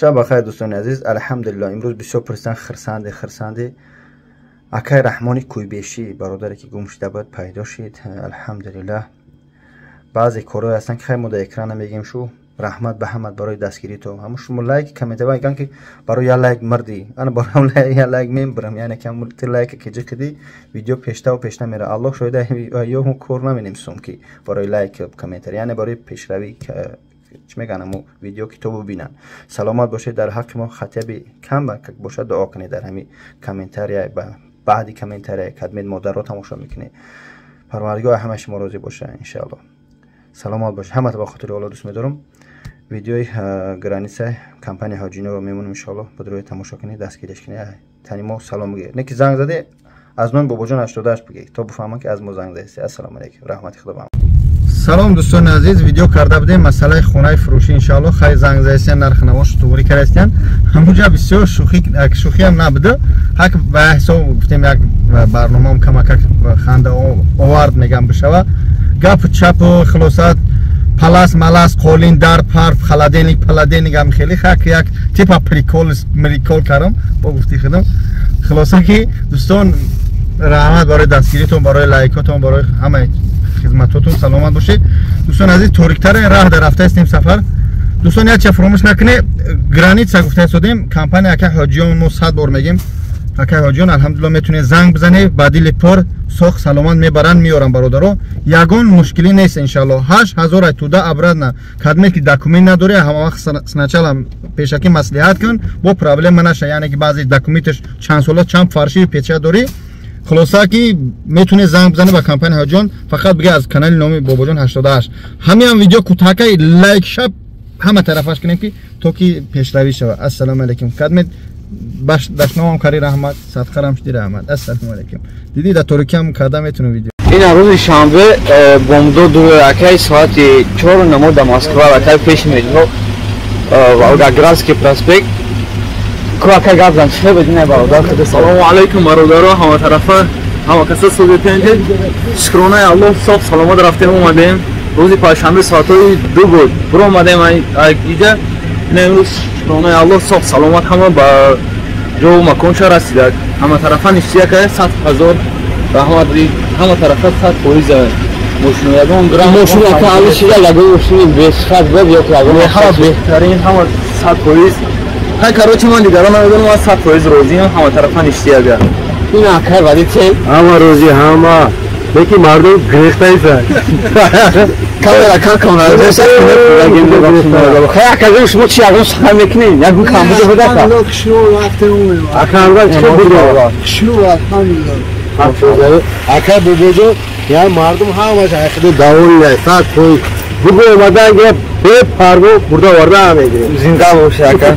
شب بخیر دوستان عزیز. الحمدلله امروز بسیار پرستان خرسنده اکای رحمانی کویبشی برادری که گم شده بود پیدا شد. الحمدلله بعضی کارهای هستن که خیلی ما در اکران میگیم شو رحمت به همت برای دستگیری تو. همون شما لایک کامنت میگن که برای یا لایک مردی انا برای یا لایک میبرم، یعنی که مولتی لایک که جکدی ویدیو پیشتا میره. الله شاید ایو کور نمینیم که برای لایک کامنت، یعنی برای پیشروی که چی میگن مو ویدیو که تو ببینن. سلامت باشید. در حق ما خطیبی کم باشه دعا کنید در همین کامنتاری بعدی کامنتاری کدمید مادر رو تماشا میکنه. پروردگار همه شما راضی باشه ان شاء الله. سلامت باش. همه با خاطر الله دوست می‌دارم. ویدیوی گرانیس کمپانی هاجینو رو میمونم ان شاء الله بدروی تماشا کنید، دستگیرش کنید. تنیمو سلام بگید. نکی زنگ زده از من بابا جان 88 بگید تا بفهمم که از ما زنگ زده. السلام علیکم رحمت خدا با. سلام دوستان عزیز، ویدیو کرده بودیم مسئله خونه فروشی ان شاء الله. خیلی زنگ زدن نرخ نماش توری کردن. همونجا بسیار شوخی هم نبوده. حق به حساب گفتیم یک برنامه هم کمک خنده آورد میگم بشه. گپ چپ خلاصات پلاس ملاس قولین در پرف خلادینیک پلادینیک هم خیلی خاک یک تیپ پریکول کردم با گفتی خودم. خلاصه که دوستان رحمت برای دستگیریتون، برای لایکاتون، برای همه خدمتاتون سلامت باشید. دوستان عزیز توریکتر راه در رفته استیم سفر. دوستان یک چه فراموش نکنه گرانیت گفته شدیم کمپانی اکا حاجیان ما 100 بار میگیم اکا حاجیان الحمدلله میتونه زنگ بزنه بعدی پر ساخت سلامت میبرن میارن برادرو. یگان مشکلی نیست ان شاء الله. 8000 توده ابرد نه کدمه که دکومنت نداره هم وقت سنچل هم پیشکی مصلحت کن با پرابلم نشه، یعنی که بعضی دکومنتش چند ساله چند فرشی پیچه داری. خلاصه که میتونه زنگ بزنه با کمپانی هاجیان. فقط بگه از کانال نامی بابا جان 88. همین هم ویدیو کوتاهی لایک شب همه طرفش کنیم که تو کی پیشروی شود. السلام علیکم. کدمت باش دشنام کاری رحمت صدقه رمشدی رحمت. السلام علیکم. دیدی در ترکیه هم کادا میتونه ویدیو. این روز شنبه بومدو دو اکی ساعت 4 نمود مسکو اکی پیش میاد و گرانسکی پراسپکت کوکا گابزن چه بدونه برادر خدا. سلام علیکم برادرها همه طرفه همه کسا سوی پنج شکرانه الله صاف سلامت رفتیم اومدیم. روزی پنجشنبه ساعت 2 بود برو اومدیم اینجا. امروز شکرانه الله صاف سلامت همه با جو مکان شهر رسیده. همه طرفه نشتیه که 100,000 رحمت همه طرفه 100% ماشین یگان گرام ماشین که علی شده یگان ماشین 20 بود یا که یگان همه بهترین همه 100%. های کاروچ من دیگران نمیدونم از 100% روزی همه طرفا نشتیه بیا. این آخر ولی چه؟ همه روزی همه بکی مردم گریخته ایسه کامرا روزی خیلی کاری شما چی اگرم سخن میکنین؟ یک بو کام بوده بوده تا؟ شنو وقت اونه اکرم چه بوده؟ شنو وقت همینه اکر بوده یا مردم همه شایخده داول ساعت کوی بگو اومدن که به پرگو برده ورده همه گیره زنده باشه اکر